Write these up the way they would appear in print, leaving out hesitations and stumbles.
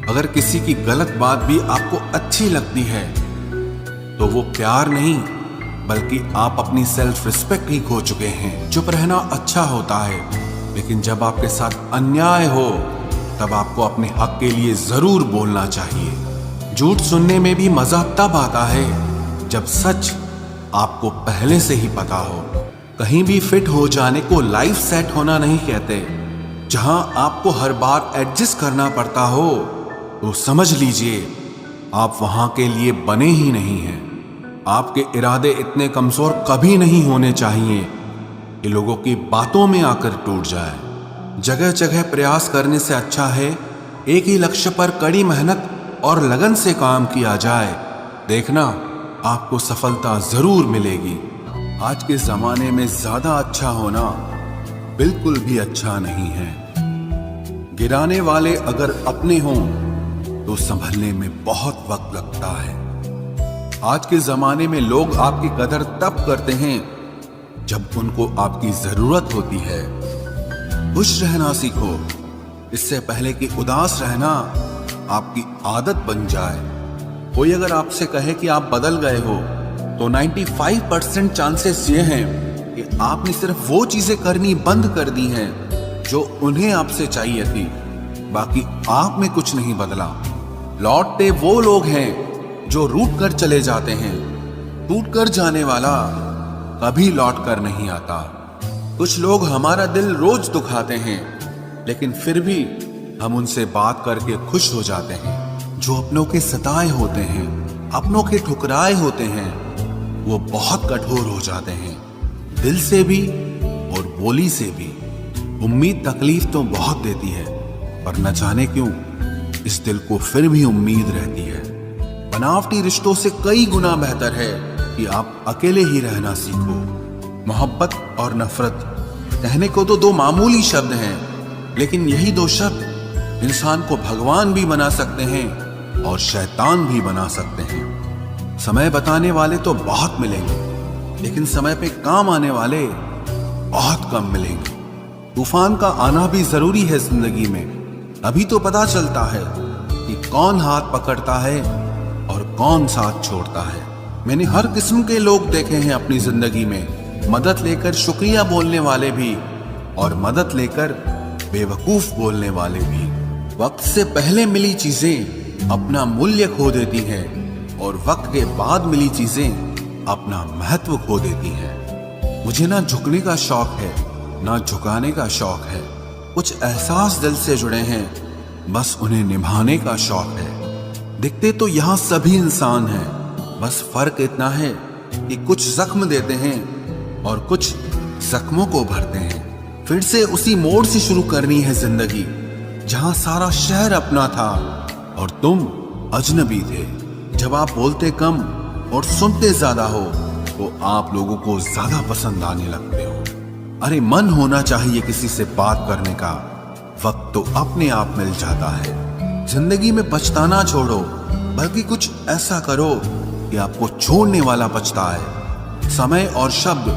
अगर किसी की गलत बात भी आपको अच्छी लगती है तो वो प्यार नहीं बल्कि आप अपनी सेल्फ रिस्पेक्ट ही खो चुके हैं। चुप रहना अच्छा होता है, लेकिन जब आपके साथ अन्याय हो तब आपको अपने हक के लिए जरूर बोलना चाहिए। झूठ सुनने में भी मजा तब आता है जब सच आपको पहले से ही पता हो। कहीं भी फिट हो जाने को लाइफ सेट होना नहीं कहते। जहां आपको हर बार एडजस्ट करना पड़ता हो तो समझ लीजिए आप वहां के लिए बने ही नहीं हैं। आपके इरादे इतने कमजोर कभी नहीं होने चाहिए कि लोगों की बातों में आकर टूट जाए। जगह जगह प्रयास करने से अच्छा है एक ही लक्ष्य पर कड़ी मेहनत और लगन से काम किया जाए। देखना आपको सफलता जरूर मिलेगी। आज के जमाने में ज्यादा अच्छा होना बिल्कुल भी अच्छा नहीं है। गिराने वाले अगर अपने हों तो संभलने में बहुत वक्त लगता है। आज के जमाने में लोग आपकी कदर तब करते हैं जब उनको आपकी जरूरत होती है। खुश रहना सीखो, इससे पहले कि उदास रहना आपकी आदत बन जाए। कोई अगर आपसे कहे कि आप बदल गए हो तो 95% चांसेस ये हैं कि आपने सिर्फ वो चीजें करनी बंद कर दी हैं जो उन्हें आपसे चाहिए थी। बाकी आप में कुछ नहीं बदला। लौटते वो लोग हैं जो रूठ कर चले जाते हैं। टूट कर जाने वाला कभी लौट कर नहीं आता। कुछ लोग हमारा दिल रोज दुखाते हैं, लेकिन फिर भी हम उनसे बात करके खुश हो जाते हैं। जो अपनों के सताए होते हैं, अपनों के ठुकराए होते हैं, वो बहुत कठोर हो जाते हैं, दिल से भी और बोली से भी। उम्मीद तकलीफ तो बहुत देती है, पर न जाने क्यों इस दिल को फिर भी उम्मीद रहती है। बनावटी रिश्तों से कई गुना बेहतर है कि आप अकेले ही रहना सीखो। मोहब्बत और नफरत कहने को तो दो मामूली शब्द हैं, लेकिन यही दो शब्द इंसान को भगवान भी बना सकते हैं और शैतान भी बना सकते हैं। समय बताने वाले तो बहुत मिलेंगे, लेकिन समय पे काम आने वाले बहुत कम मिलेंगे। तूफान का आना भी जरूरी है जिंदगी में, अभी तो पता चलता है कि कौन हाथ पकड़ता है और कौन साथ छोड़ता है। मैंने हर किस्म के लोग देखे हैं अपनी जिंदगी में, मदद लेकर शुक्रिया बोलने वाले भी और मदद लेकर बेवकूफ बोलने वाले भी। वक्त से पहले मिली चीजें अपना मूल्य खो देती हैं और वक्त के बाद मिली चीजें अपना महत्व खो देती हैं। मुझे ना झुकने का शौक है ना झुकाने का शौक है। कुछ एहसास दिल से जुड़े हैं, बस उन्हें निभाने का शौक है। दिखते तो यहाँ सभी इंसान हैं, बस फर्क इतना है कि कुछ जख्म देते हैं और कुछ जख्मों को भरते हैं। फिर से उसी मोड़ से शुरू करनी है जिंदगी जहां सारा शहर अपना था और तुम अजनबी थे। जब आप बोलते कम और सुनते ज्यादा हो तो आप लोगों को ज्यादा पसंद आने लगते हो। अरे मन होना चाहिए किसी से बात करने का, वक्त तो अपने आप मिल जाता है। जिंदगी में पछताना छोड़ो, बल्कि कुछ ऐसा करो कि आपको छोड़ने वाला पछताए। समय और शब्द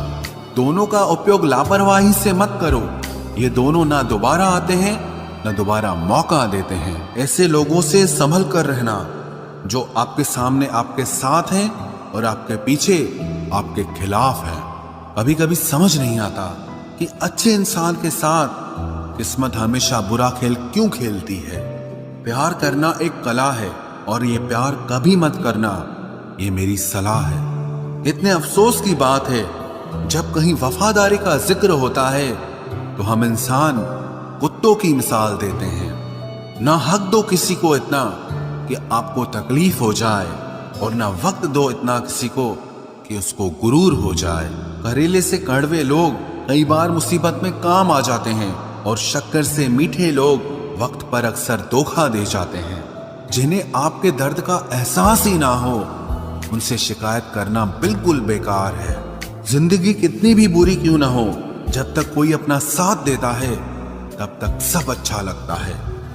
दोनों का उपयोग लापरवाही से मत करो। ये दोनों ना दोबारा आते हैं ना दोबारा मौका देते हैं। ऐसे लोगों से संभल कर रहना जो आपके सामने आपके साथ हैं और आपके पीछे आपके खिलाफ हैं। कभी कभी समझ नहीं आता कि अच्छे इंसान के साथ किस्मत हमेशा बुरा खेल क्यों खेलती है। प्यार करना एक कला है और ये प्यार कभी मत करना, ये मेरी सलाह है। इतने अफसोस की बात है जब कहीं वफादारी का जिक्र होता है तो हम इंसान कुत्तों की मिसाल देते हैं। ना हक दो किसी को इतना कि आपको तकलीफ हो जाए और ना वक्त दो इतना किसी को कि उसको गुरूर हो जाए। करेले से कड़वे लोग कई बार मुसीबत में काम आ जाते हैं और शक्कर से मीठे लोग वक्त पर अक्सर धोखा दे जाते हैं। जिन्हें आपके दर्द का एहसास ही ना हो उनसे शिकायत करना बिल्कुल बेकार है। जिंदगी कितनी भी बुरी क्यों ना हो, जब तक कोई अपना साथ देता है तब तक सब अच्छा लगता है।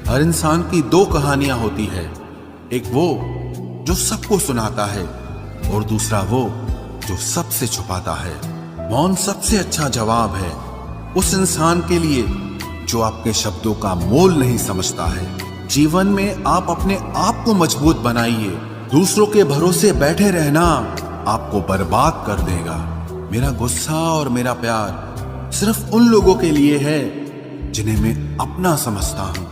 हर इंसान की दो कहानियां होती है, एक वो जो सबको सुनाता है और दूसरा वो जो सबसे छुपाता है। मौन सबसे अच्छा जवाब है उस इंसान के लिए जो आपके शब्दों का मोल नहीं समझता है। जीवन में आप अपने आप को मजबूत बनाइए। दूसरों के भरोसे बैठे रहना आपको बर्बाद कर देगा। मेरा गुस्सा और मेरा प्यार सिर्फ उन लोगों के लिए है जिन्हें मैं अपना समझता हूं।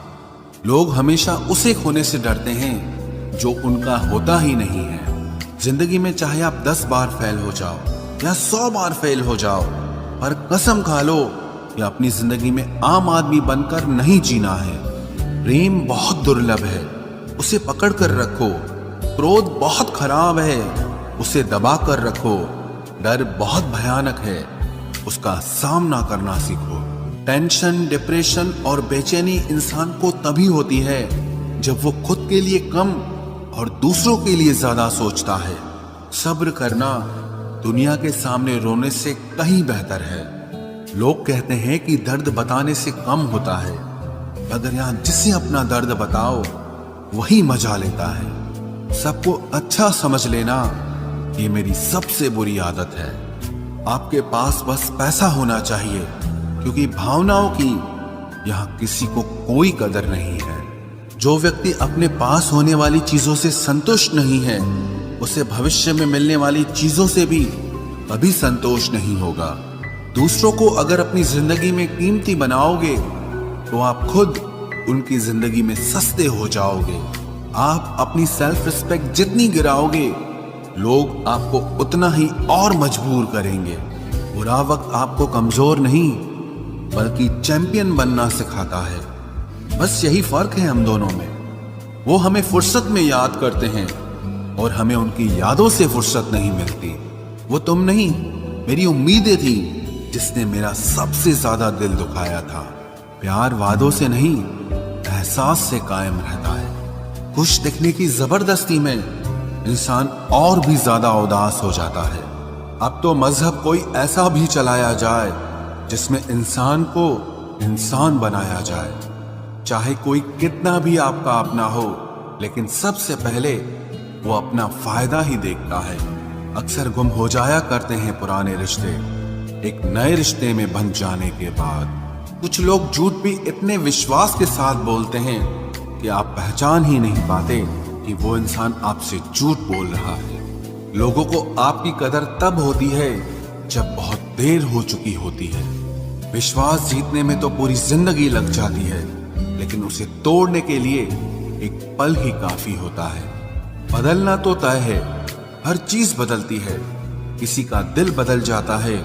लोग हमेशा उसे खोने से डरते हैं जो उनका होता ही नहीं है। जिंदगी में चाहे आप 10 बार फेल हो जाओ या 100 बार फेल हो जाओ, पर कसम खा लो कि अपनी जिंदगी में आम आदमी बनकर नहीं जीना है। प्रेम बहुत दुर्लभ है, उसे पकड़ कर रखो। क्रोध बहुत खराब है, उसे दबा कर रखो। डर बहुत भयानक है, उसका सामना करना सीखो। टेंशन, डिप्रेशन और बेचैनी इंसान को तभी होती है जब वो खुद के लिए कम और दूसरों के लिए ज्यादा सोचता है। सब्र करना दुनिया के सामने रोने से कहीं बेहतर है। लोग कहते हैं कि दर्द बताने से कम होता है, अगर यहां जिसे अपना दर्द बताओ वही मजा लेता है। सबको अच्छा समझ लेना ये मेरी सबसे बुरी आदत है। आपके पास बस पैसा होना चाहिए, क्योंकि भावनाओं की यहां किसी को कोई कदर नहीं है। जो व्यक्ति अपने पास होने वाली चीजों से संतुष्ट नहीं है, उसे भविष्य में मिलने वाली चीजों से भी कभी संतोष नहीं होगा। दूसरों को अगर अपनी जिंदगी में कीमती बनाओगे तो आप खुद उनकी जिंदगी में सस्ते हो जाओगे। आप अपनी सेल्फ रिस्पेक्ट जितनी गिराओगे, लोग आपको उतना ही और मजबूर करेंगे। बुरा वक्त आपको कमजोर नहीं बल्कि चैंपियन बनना सिखाता है। बस यही फर्क है हम दोनों में। वो हमें फुर्सत में याद करते हैं और हमें उनकी यादों से फुर्सत नहीं मिलती। वो तुम नहीं, मेरी उम्मीदें थी जिसने मेरा सबसे ज्यादा दिल दुखाया था। प्यार वादों से नहीं, एहसास से कायम रहता है। खुश दिखने की जबरदस्ती में इंसान और भी ज्यादा उदास हो जाता है। अब तो मजहब कोई ऐसा भी चलाया जाए जिसमें इंसान को इंसान बनाया जाए। चाहे कोई कितना भी आपका अपना हो, लेकिन सबसे पहले वो अपना फायदा ही देखता है। अक्सर गुम हो जाया करते हैं पुराने रिश्ते एक नए रिश्ते में बन जाने के बाद। कुछ लोग झूठ भी इतने विश्वास के साथ बोलते हैं कि आप पहचान ही नहीं पाते कि वो इंसान आपसे झूठ बोल रहा है। लोगों को आपकी कदर तब होती है जब बहुत देर हो चुकी होती है। विश्वास जीतने में तो पूरी जिंदगी लग जाती है, लेकिन उसे तोड़ने के लिए एक पल ही काफी होता है। बदलना तो तय है, हर चीज बदलती है। किसी का दिल बदल जाता है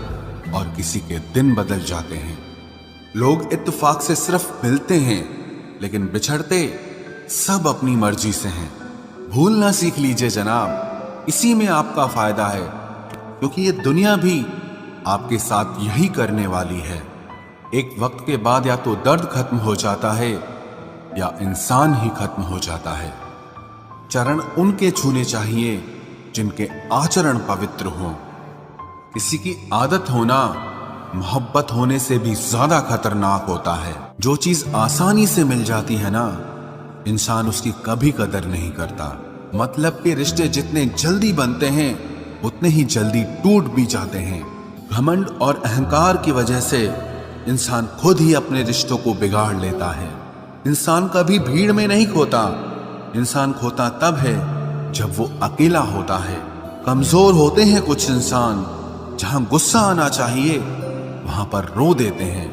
और किसी के दिन बदल जाते हैं। लोग इत्तेफाक से सिर्फ मिलते हैं, लेकिन बिछड़ते सब अपनी मर्जी से हैं। भूलना सीख लीजिए जनाब, इसी में आपका फायदा है, क्योंकि ये दुनिया भी आपके साथ यही करने वाली है। एक वक्त के बाद या तो दर्द खत्म हो जाता है या इंसान ही खत्म हो जाता है। चरण उनके छूने चाहिए जिनके आचरण पवित्र हों। किसी की आदत होना मोहब्बत होने से भी ज्यादा खतरनाक होता है। जो चीज आसानी से मिल जाती है ना, इंसान उसकी कभी कदर नहीं करता। मतलब के रिश्ते जितने जल्दी बनते हैं उतने ही जल्दी टूट भी जाते हैं। घमंड और अहंकार की वजह से इंसान खुद ही अपने रिश्तों को बिगाड़ लेता है। इंसान कभी भीड़ में नहीं खोता, इंसान खोता तब है जब वो अकेला होता है। कमजोर होते हैं कुछ इंसान, जहां गुस्सा आना चाहिए वहां पर रो देते हैं।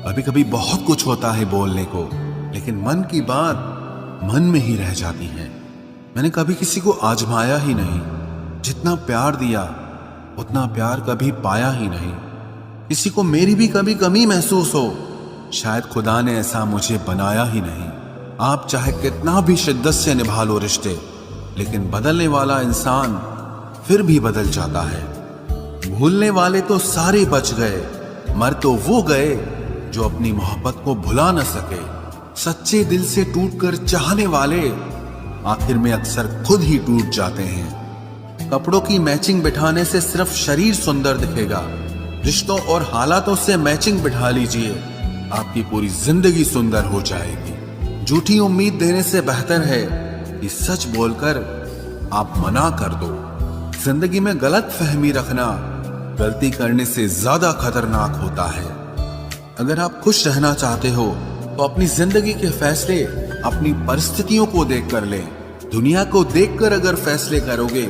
कभी कभी बहुत कुछ होता है बोलने को, लेकिन मन की बात मन में ही रह जाती है। मैंने कभी किसी को आजमाया ही नहीं। जितना प्यार दिया उतना प्यार कभी पाया ही नहीं। किसी को मेरी भी कभी कमी महसूस हो, शायद खुदा ने ऐसा मुझे बनाया ही नहीं। आप चाहे कितना भी शिद्दत से निभा लो रिश्ते, लेकिन बदलने वाला इंसान फिर भी बदल जाता है। भूलने वाले तो सारे बच गए, मर तो वो गए जो अपनी मोहब्बत को भुला न सके। सच्चे दिल से टूटकर चाहने वाले आखिर में अक्सर खुद ही टूट जाते हैं। कपड़ों की मैचिंग बिठाने से सिर्फ शरीर सुंदर दिखेगा। रिश्तों और हालातों से मैचिंग बिठा लीजिए, आपकी पूरी जिंदगी सुंदर हो जाएगी। झूठी उम्मीद देने से बेहतर है कि सच बोलकर आप मना कर दो। जिंदगी में गलत फहमी रखना गलती करने से ज्यादा खतरनाक होता है। अगर आप खुश रहना चाहते हो तो अपनी जिंदगी के फैसले अपनी परिस्थितियों को देखकर लें। दुनिया को देखकर अगर फैसले करोगे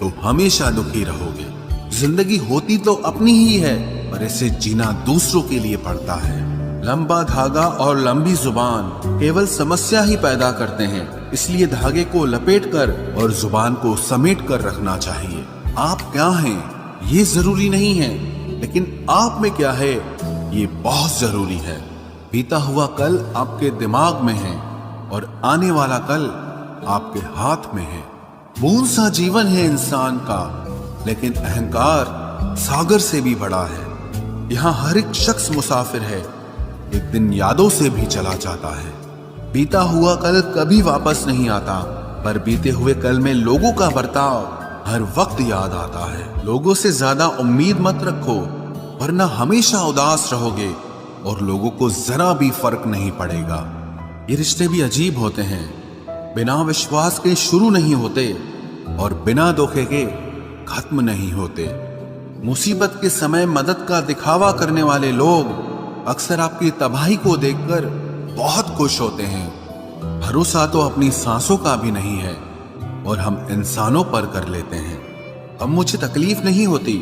तो हमेशा दुखी रहोगे। जिंदगी होती तो अपनी ही है, पर इसे जीना दूसरों के लिए पड़ता है। लंबा धागा और लंबी जुबान केवल समस्या ही पैदा करते हैं, इसलिए धागे को लपेटकर और जुबान को समेट कर रखना चाहिए। आप क्या हैं ये जरूरी नहीं है, लेकिन आप में क्या है ये बहुत जरूरी है। बीता हुआ कल आपके दिमाग में है और आने वाला कल आपके हाथ में है। बूंद सा जीवन है इंसान का, लेकिन अहंकार सागर से भी बड़ा है। यहाँ हर एक शख्स मुसाफिर है, एक दिन यादों से भी चला जाता है। बीता हुआ कल कभी वापस नहीं आता, पर बीते हुए कल में लोगों का बर्ताव हर वक्त याद आता है। लोगों से ज्यादा उम्मीद मत रखो, वरना हमेशा उदास रहोगे और लोगों को जरा भी फर्क नहीं पड़ेगा। ये रिश्ते भी अजीब होते हैं, बिना विश्वास के शुरू नहीं होते और बिना धोखे के खत्म नहीं होते। मुसीबत के समय मदद का दिखावा करने वाले लोग अक्सर आपकी तबाही को देखकर बहुत खुश होते हैं। भरोसा तो अपनी सांसों का भी नहीं है और हम इंसानों पर कर लेते हैं। अब मुझे तकलीफ नहीं होती,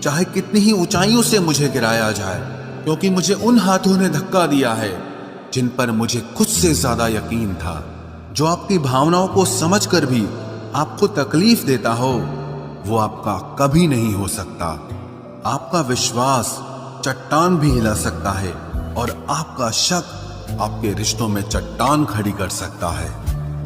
चाहे कितनी ही ऊंचाइयों से मुझे गिराया जाए, क्योंकि मुझे उन हाथों ने धक्का दिया है जिन पर मुझे खुद से ज्यादा यकीन था। जो आपकी भावनाओं को समझकर भी आपको तकलीफ देता हो, वो आपका कभी नहीं हो सकता। आपका विश्वास चट्टान भी हिला सकता है और आपका शक आपके रिश्तों में चट्टान खड़ी कर सकता है।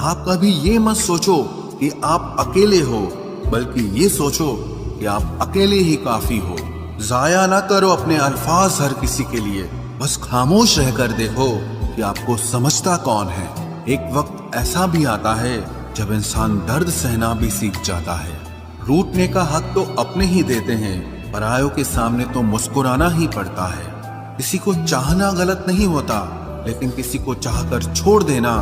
आप कभी ये मत सोचो कि आप अकेले हो, बल्कि ये सोचो कि आप अकेले ही काफी हो। जाया ना करो अपने अल्फाज हर किसी के लिए, बस खामोश रहकर देखो कि आपको समझता कौन है। एक वक्त ऐसा भी आता है जब इंसान दर्द सहना भी सीख जाता है। रूठने का हक तो अपने ही देते हैं, परायों के सामने तो मुस्कुराना ही पड़ता है। किसी को चाहना गलत नहीं होता, लेकिन किसी को चाहकर छोड़ देना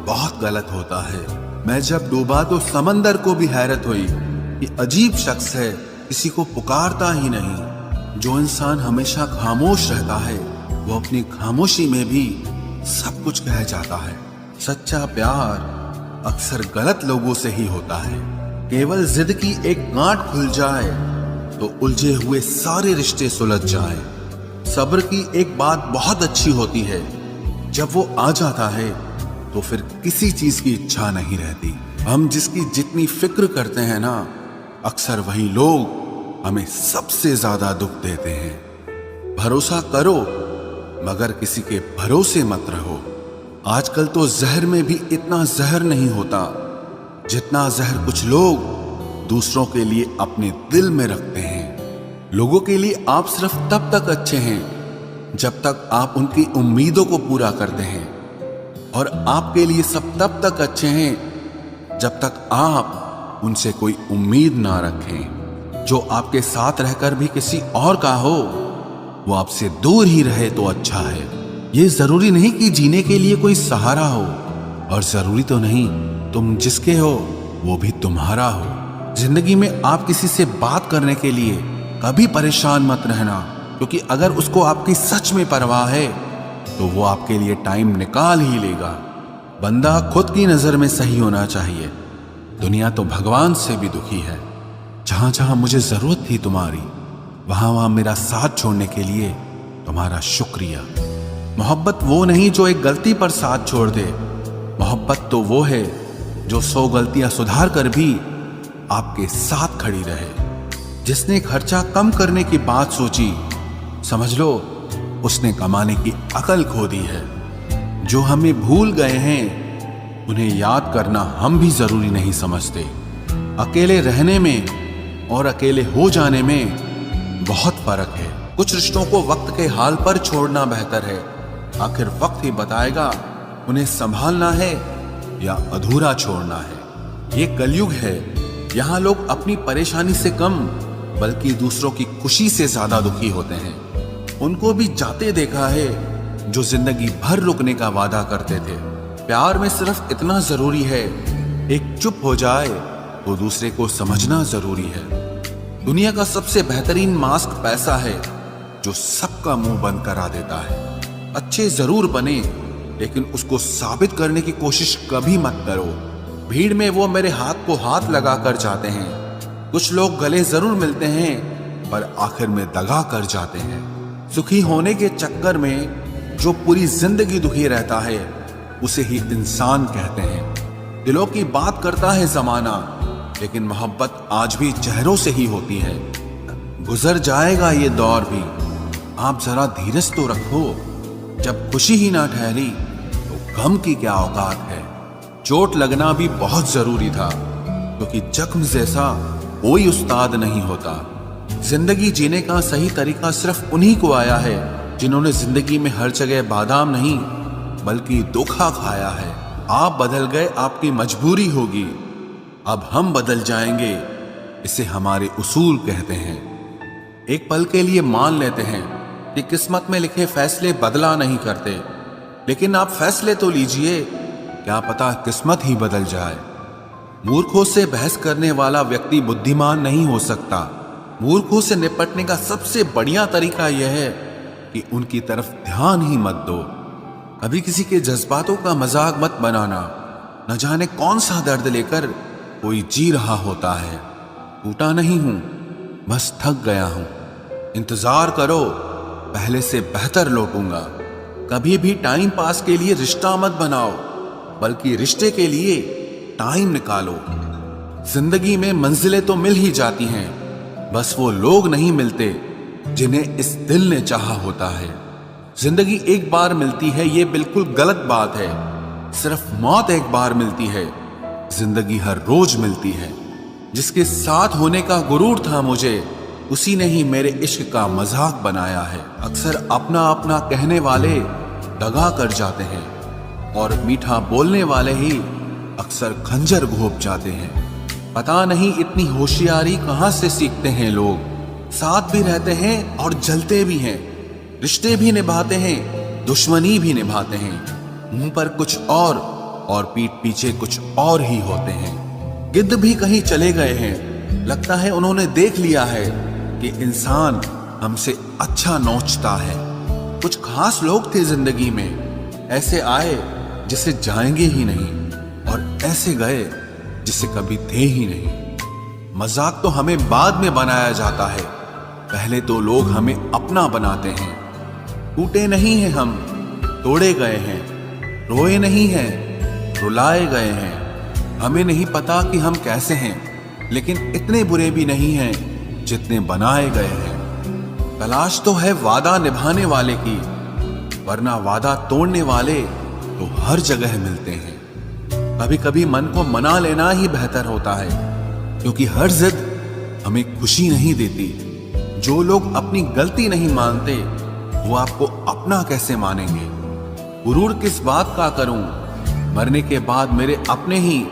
बहुत गलत होता है। मैं जब डूबा तो समंदर को भी हैरत हुई कि अजीब शख्स है, किसी को पुकारता ही नहीं। जो इंसान हमेशा खामोश रहता है, वो अपनी खामोशी में भी सब कुछ कह जाता है। सच्चा प्यार अक्सर गलत लोगों से ही होता है। केवल जिद की एक गांठ खुल जाए तो उलझे हुए सारे रिश्ते सुलझ जाएं। सब्र की एक बात बहुत अच्छी होती है, जब वो आ जाता है तो फिर किसी चीज की इच्छा नहीं रहती। हम जिसकी जितनी फिक्र करते हैं ना, अक्सर वही लोग हमें सबसे ज्यादा दुख देते हैं। भरोसा करो, मगर किसी के भरोसे मत रहो। आजकल तो जहर में भी इतना जहर नहीं होता जितना जहर कुछ लोग दूसरों के लिए अपने दिल में रखते हैं। लोगों के लिए आप सिर्फ तब तक अच्छे हैं जब तक आप उनकी उम्मीदों को पूरा करते हैं, और आपके लिए सब तब तक अच्छे हैं जब तक आप उनसे कोई उम्मीद ना रखें। जो आपके साथ रहकर भी किसी और का हो, वो आपसे दूर ही रहे तो अच्छा है। ये जरूरी नहीं कि जीने के लिए कोई सहारा हो, और जरूरी तो नहीं तुम जिसके हो वो भी तुम्हारा हो। जिंदगी में आप किसी से बात करने के लिए कभी परेशान मत रहना, क्योंकि अगर उसको आपकी सच में परवाह है तो वो आपके लिए टाइम निकाल ही लेगा। बंदा खुद की नजर में सही होना चाहिए। दुनिया तो भगवान से भी दुखी है। जहां जहां मुझे जरूरत थी तुम्हारी, वहां वहां मेरा साथ छोड़ने के लिए तुम्हारा शुक्रिया। मोहब्बत वो नहीं जो एक गलती पर साथ छोड़ दे। मोहब्बत तो वो है जो 100 गलतियां सुधार कर भी आपके साथ खड़ी रहे। जिसने खर्चा कम करने की बात सोची, समझ लो उसने कमाने की अकल खो दी है। जो हमें भूल गए हैं, उन्हें याद करना हम भी जरूरी नहीं समझते। अकेले रहने में और अकेले हो जाने में बहुत फर्क है। कुछ रिश्तों को वक्त के हाल पर छोड़ना बेहतर है। आखिर वक्त ही बताएगा उन्हें संभालना है या अधूरा छोड़ना है। ये कलयुग है, यहाँ लोग अपनी परेशानी से कम बल्कि दूसरों की खुशी से ज्यादा दुखी होते हैं। उनको भी जाते देखा है जो जिंदगी भर रुकने का वादा करते थे। प्यार में सिर्फ इतना जरूरी है, एक चुप हो जाए तो दूसरे को समझना जरूरी है। दुनिया का सबसे बेहतरीन मास्क पैसा है, जो सबका मुंह बंद करा देता है। अच्छे जरूर बने, लेकिन उसको साबित करने की कोशिश कभी मत करो। भीड़ में वो मेरे हाथ को हाथ लगा कर जाते हैं। कुछ लोग गले जरूर मिलते हैं पर आखिर में दगा कर जाते हैं। सुखी होने के चक्कर में जो पूरी जिंदगी दुखी रहता है उसे ही इंसान कहते हैं। दिलों की बात करता है जमाना, लेकिन मोहब्बत आज भी चेहरों से ही होती है। गुजर जाएगा ये दौर भी, आप जरा धीरज तो रखो। जब खुशी ही ना ठहरी तो गम की क्या औकात है। चोट लगना भी बहुत जरूरी था, क्योंकि जख्म जैसा कोई उस्ताद नहीं होता। जिंदगी जीने का सही तरीका सिर्फ उन्हीं को आया है जिन्होंने जिंदगी में हर जगह बादाम नहीं बल्कि धोखा खाया है। आप बदल गए, आपकी मजबूरी होगी, अब हम बदल जाएंगे, इसे हमारे उसूल कहते हैं। एक पल के लिए मान लेते हैं कि किस्मत में लिखे फैसले बदला नहीं करते, लेकिन आप फैसले तो लीजिए, क्या पता किस्मत ही बदल जाए। मूर्खों से बहस करने वाला व्यक्ति बुद्धिमान नहीं हो सकता। मूर्खों से निपटने का सबसे बढ़िया तरीका यह है कि उनकी तरफ ध्यान ही मत दो। कभी किसी के जज्बातों का मजाक मत बनाना। न जाने कौन सा दर्द लेकर कोई जी रहा होता है। टूटा नहीं हूं, बस थक गया हूं। इंतजार करो, पहले से बेहतर लौटूंगा। कभी भी टाइम पास के लिए रिश्ता मत बनाओ, बल्कि रिश्ते के लिए टाइम निकालो। जिंदगी में मंजिलें तो मिल ही जाती हैं, बस वो लोग नहीं मिलते जिन्हें इस दिल ने चाहा होता है। जिंदगी एक बार मिलती है, ये बिल्कुल गलत बात है। सिर्फ मौत एक बार मिलती है, जिंदगी हर रोज मिलती है। जिसके साथ होने का गुरूर था मुझे, उसी ने ही मेरे इश्क का मजाक बनाया है। अक्सर अपना अपना कहने वाले दगा कर जाते हैं, और मीठा बोलने वाले ही अक्सर खंजर घोंप जाते हैं। पता नहीं इतनी होशियारी कहां से सीखते हैं लोग। साथ भी रहते हैं और जलते भी हैं, रिश्ते भी निभाते हैं, दुश्मनी भी निभाते हैं। मुंह पर कुछ और पीठ पीछे कुछ और ही होते हैं। गिद्ध भी कहीं चले गए हैं, लगता है उन्होंने देख लिया है कि इंसान हमसे अच्छा नोचता है। कुछ खास लोग थे जिंदगी में, ऐसे आए जिसे जाएंगे ही नहीं, और ऐसे गए जिसे कभी थे ही नहीं। मजाक तो हमें बाद में बनाया जाता है, पहले तो लोग हमें अपना बनाते हैं। टूटे नहीं हैं हम, तोड़े गए हैं। रोए नहीं हैं, रुलाए गए हैं। हमें नहीं पता कि हम कैसे हैं, लेकिन इतने बुरे भी नहीं हैं जितने बनाए गए हैं। तलाश तो है वादा निभाने वाले की, वरना वादा तोड़ने वाले तो हर जगह मिलते हैं। कभी कभी मन को मना लेना ही बेहतर होता है, क्योंकि हर जिद हमें खुशी नहीं देती। जो लोग अपनी गलती नहीं मानते, वो आपको अपना कैसे मानेंगे। गुरूर किस बात का करूं, मरने के बाद मेरे अपने ही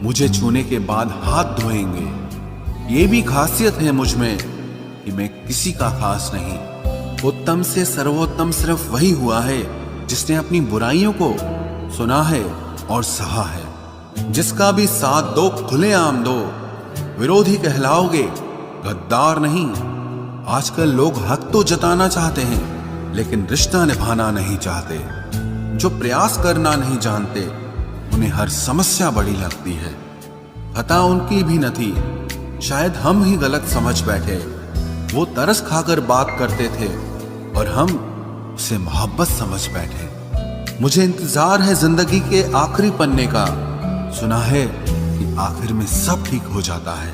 मुझे छूने के बाद हाथ धोएंगे। ये भी खासियत है मुझ में कि मैं किसी का खास नहीं। उत्तम से सर्वोत्तम सिर्फ वही हुआ है जिसने अपनी बुराइयों को सुना है और सहा है। जिसका भी साथ दो खुलेआम दो, विरोधी कहलाओगे, गद्दार नहीं। आजकल लोग हक तो जताना चाहते हैं, लेकिन रिश्ता निभाना नहीं चाहते। जो प्रयास करना नहीं जानते, उन्हें हर समस्या बड़ी लगती है। खता उनकी भी न थी, शायद हम ही गलत समझ बैठे। वो तरस खाकर बात करते थे और हम उसे मोहब्बत समझ बैठे। मुझे इंतजार है जिंदगी के आखिरी पन्ने का। सुना है कि आखिर में सब ठीक हो जाता है।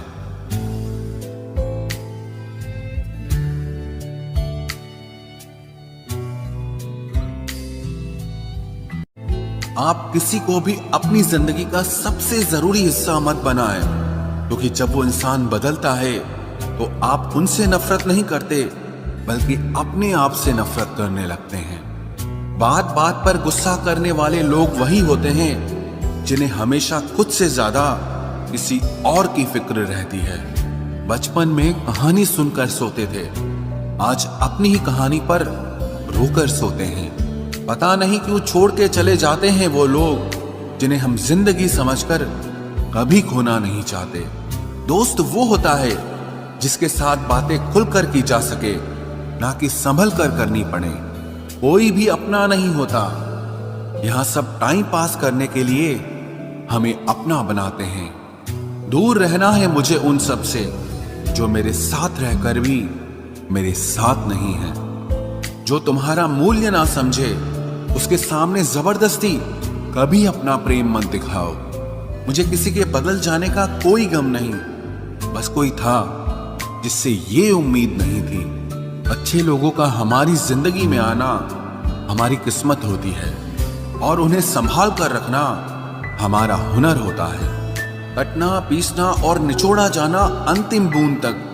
आप किसी को भी अपनी जिंदगी का सबसे जरूरी हिस्सा मत बनाएं, क्योंकि जब वो इंसान बदलता है तो आप उनसे नफरत नहीं करते, बल्कि अपने आप से नफरत करने लगते हैं। बात बात पर गुस्सा करने वाले लोग वही होते हैं जिन्हें हमेशा खुद से ज्यादा किसी और की फिक्र रहती है। बचपन में कहानी सुनकर सोते थे, आज अपनी ही कहानी पर रोकर सोते हैं। पता नहीं क्यों छोड़ के चले जाते हैं वो लोग जिन्हें हम जिंदगी समझकर कभी खोना नहीं चाहते। दोस्त वो होता है जिसके साथ बातें खुलकर की जा सके, ना कि संभल कर करनी पड़े। कोई भी अपना नहीं होता, यहाँ सब टाइम पास करने के लिए हमें अपना बनाते हैं। दूर रहना है मुझे उन सब से जो मेरे साथ रहकर भी मेरे साथ नहीं है। जो तुम्हारा मूल्य ना समझे उसके सामने जबरदस्ती कभी अपना प्रेम मत दिखाओ। मुझे किसी के बदल जाने का कोई गम नहीं, बस कोई था जिससे ये उम्मीद नहीं थी। अच्छे लोगों का हमारी जिंदगी में आना हमारी किस्मत होती है और उन्हें संभाल कर रखना हमारा हुनर होता है। कटना, पीसना और निचोड़ा जाना अंतिम बूंद तक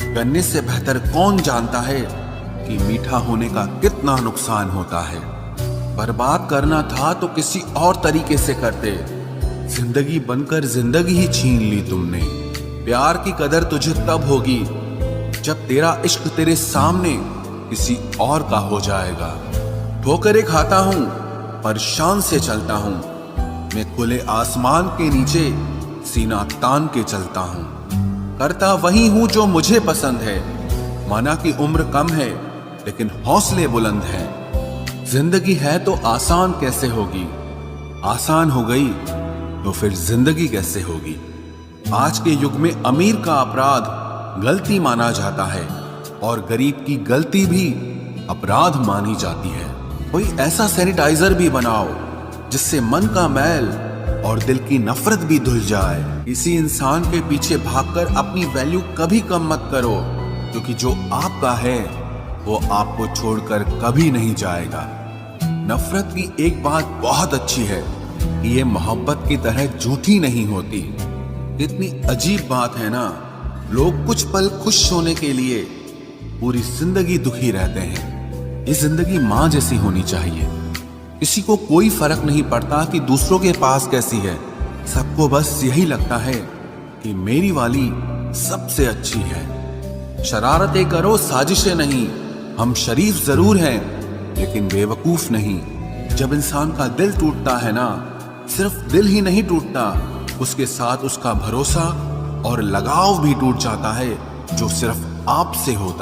करने से बेहतर कौन जानता है कि मीठा होने का कितना नुकसान होता है। बर्बाद करना था तो किसी और तरीके से करते, जिंदगी बनकर जिंदगी ही छीन ली तुमने। प्यार की कदर तुझे तब होगी जब तेरा इश्क तेरे सामने किसी और का हो जाएगा। ठोकरें खाता हूं पर शान से चलता हूं, मैं खुले आसमान के नीचे सीना तान के चलता हूं। करता वही हूं जो मुझे पसंद है, माना कि उम्र कम है लेकिन हौसले बुलंद हैं। जिंदगी है तो आसान कैसे होगी, आसान हो गई तो फिर जिंदगी कैसे होगी। आज के युग में अमीर का अपराध गलती माना जाता है और गरीब की गलती भी अपराध मानी जाती है। कोई ऐसा सैनिटाइजर भी बनाओ जिससे मन का मैल और दिल की नफरत भी धुल जाए। किसी इंसान के पीछे भागकर अपनी वैल्यू कभी कम मत करो, क्योंकि जो आपका है वो आपको छोड़कर कभी नहीं जाएगा। नफरत की एक बात बहुत अच्छी है कि ये मोहब्बत की तरह झूठी नहीं होती। कितनी अजीब बात है ना, लोग कुछ पल खुश होने के लिए पूरी जिंदगी दुखी रहते हैं। ये जिंदगी माँ जैसी होनी चाहिए। किसी को कोई फर्क नहीं पड़ता कि दूसरों के पास कैसी है, सबको बस यही लगता है कि मेरी वाली सबसे अच्छी है। शरारतें करो, साजिशें नहीं। हम शरीफ जरूर हैं लेकिन बेवकूफ नहीं। जब इंसान का दिल टूटता है ना, सिर्फ दिल ही नहीं टूटता, उसके साथ उसका भरोसा और लगाव भी टूट जाता है जो सिर्फ आपसे होता